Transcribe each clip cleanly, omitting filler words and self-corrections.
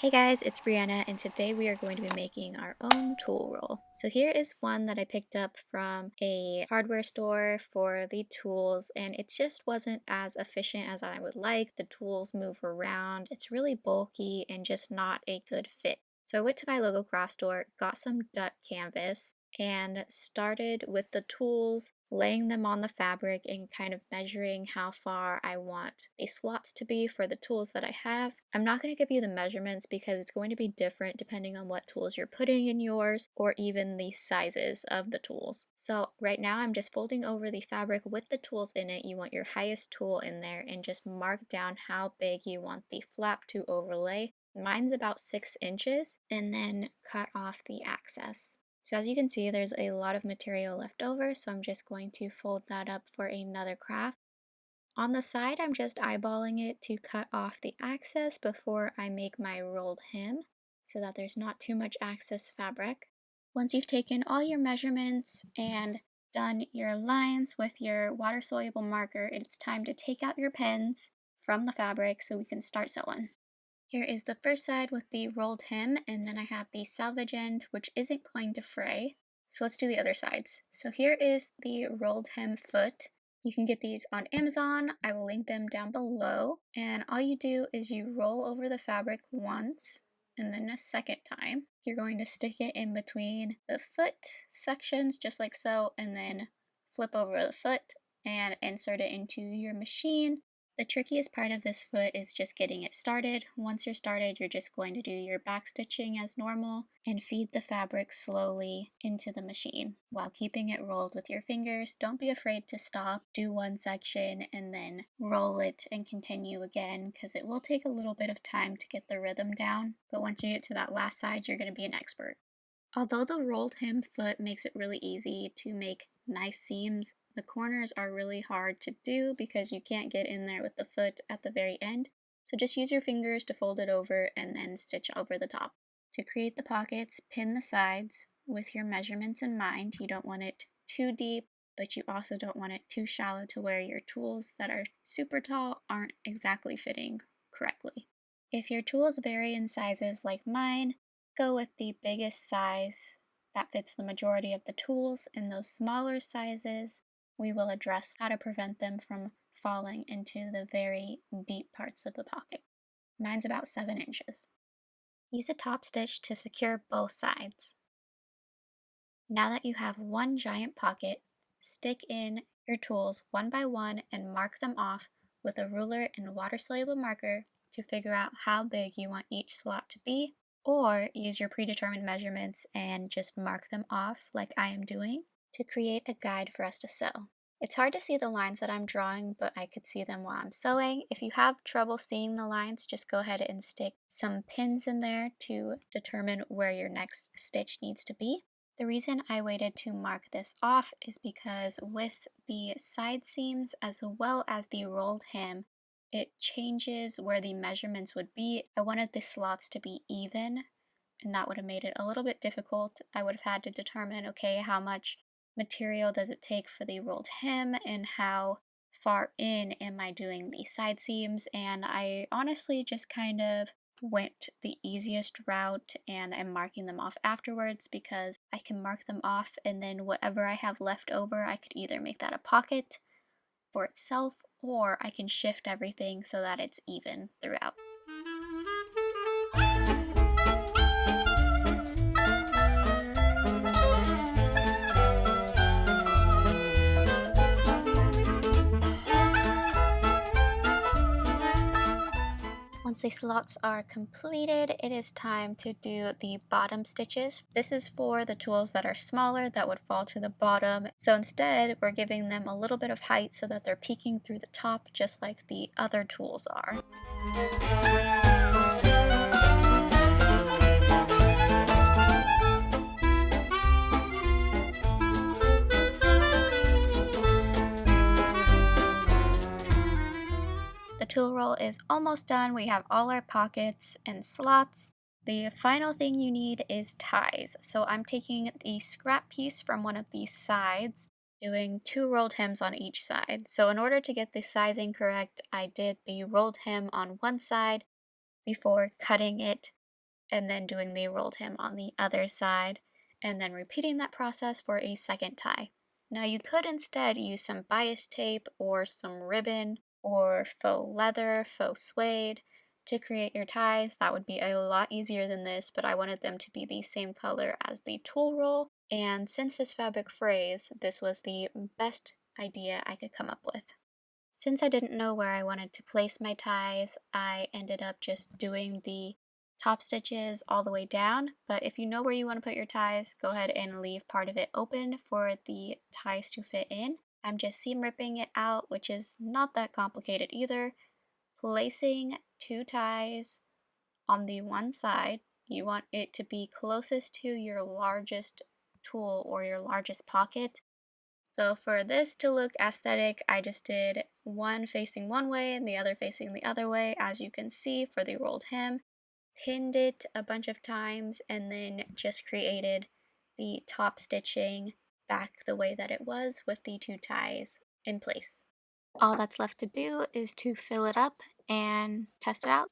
Hey guys, it's Brianna, and today we are going to be making our own tool roll. So here is one that I picked up from a hardware store for the tools, and it just wasn't as efficient as I would like. The tools move around, it's really bulky and just not a good fit. So I went to my local craft store, got some duck canvas, and started with the tools, laying them on the fabric and kind of measuring how far I want the slots to be for the tools that I have. I'm not going to give you the measurements because it's going to be different depending on what tools you're putting in yours or even the sizes of the tools. So right now I'm just folding over the fabric with the tools in it. You want your highest tool in there and just mark down how big you want the flap to overlay. Mine's about 6 inches, and then cut off the excess. So as you can see, there's a lot of material left over, so I'm just going to fold that up for another craft. On the side, I'm just eyeballing it to cut off the excess before I make my rolled hem, so that there's not too much excess fabric. Once you've taken all your measurements and done your lines with your water-soluble marker, it's time to take out your pins from the fabric so we can start sewing. Here is the first side with the rolled hem, and then I have the selvage end, which isn't going to fray. So let's do the other sides. So here is the rolled hem foot. You can get these on Amazon. I will link them down below. And all you do is you roll over the fabric once and then a second time. You're going to stick it in between the foot sections just like so, and then flip over the foot and insert it into your machine. The trickiest part of this foot is just getting it started. Once you're started, you're just going to do your back stitching as normal and feed the fabric slowly into the machine while keeping it rolled with your fingers. Don't be afraid to stop, do one section, and then roll it and continue again, because it will take a little bit of time to get the rhythm down. But once you get to that last side, you're going to be an expert. Although the rolled hem foot makes it really easy to make nice seams, the corners are really hard to do because you can't get in there with the foot at the very end. So just use your fingers to fold it over and then stitch over the top. To create the pockets, pin the sides with your measurements in mind. You don't want it too deep, but you also don't want it too shallow to where your tools that are super tall aren't exactly fitting correctly. If your tools vary in sizes like mine, go with the biggest size that fits the majority of the tools. In those smaller sizes, we will address how to prevent them from falling into the very deep parts of the pocket. Mine's about 7 inches. Use a top stitch to secure both sides. Now that you have one giant pocket, stick in your tools one by one and mark them off with a ruler and water-soluble marker to figure out how big you want each slot to be, or use your predetermined measurements and just mark them off like I am doing to create a guide for us to sew. It's hard to see the lines that I'm drawing, but I could see them while I'm sewing. If you have trouble seeing the lines, just go ahead and stick some pins in there to determine where your next stitch needs to be. The reason I waited to mark this off is because with the side seams as well as the rolled hem, it changes where the measurements would be. I wanted the slots to be even, and that would have made it a little bit difficult. I would have had to determine, okay, how much material does it take for the rolled hem and how far in am I doing the side seams, and I honestly just kind of went the easiest route and I'm marking them off afterwards because I can mark them off and then whatever I have left over I could either make that a pocket for itself, or I can shift everything so that it's even throughout. Once the slots are completed, it is time to do the bottom stitches. This is for the tools that are smaller that would fall to the bottom. So instead, we're giving them a little bit of height so that they're peeking through the top just like the other tools are. The tool roll is almost done. We have all our pockets and slots. The final thing you need is ties. So I'm taking the scrap piece from one of these sides, doing 2 rolled hems on each side. So in order to get the sizing correct, I did the rolled hem on one side before cutting it and then doing the rolled hem on the other side, and then repeating that process for a second tie. Now you could instead use some bias tape or some ribbon or faux leather, faux suede to create your ties. That would be a lot easier than this, but I wanted them to be the same color as the tulle roll, and since this fabric frays, this was the best idea I could come up with. Since I didn't know where I wanted to place my ties, I ended up just doing the top stitches all the way down, but if you know where you want to put your ties, go ahead and leave part of it open for the ties to fit in. I'm just seam ripping it out, which is not that complicated either. Placing 2 ties on the one side, you want it to be closest to your largest tulle or your largest pocket. So for this to look aesthetic, I just did one facing one way and the other facing the other way, as you can see for the rolled hem, pinned it a bunch of times, and then just created the top stitching back the way that it was with the 2 ties in place. All that's left to do is to fill it up and test it out.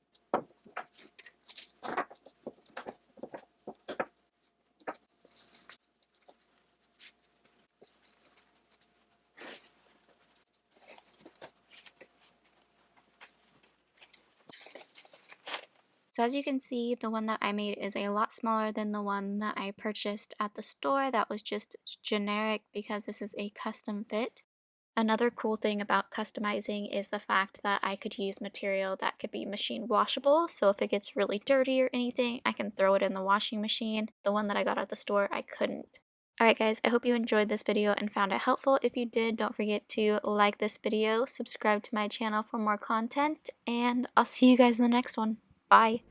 So as you can see, the one that I made is a lot smaller than the one that I purchased at the store. That was just generic because this is a custom fit. Another cool thing about customizing is the fact that I could use material that could be machine washable, so if it gets really dirty or anything, I can throw it in the washing machine. The one that I got at the store, I couldn't. Alright guys, I hope you enjoyed this video and found it helpful. If you did, don't forget to like this video, subscribe to my channel for more content, and I'll see you guys in the next one. Bye!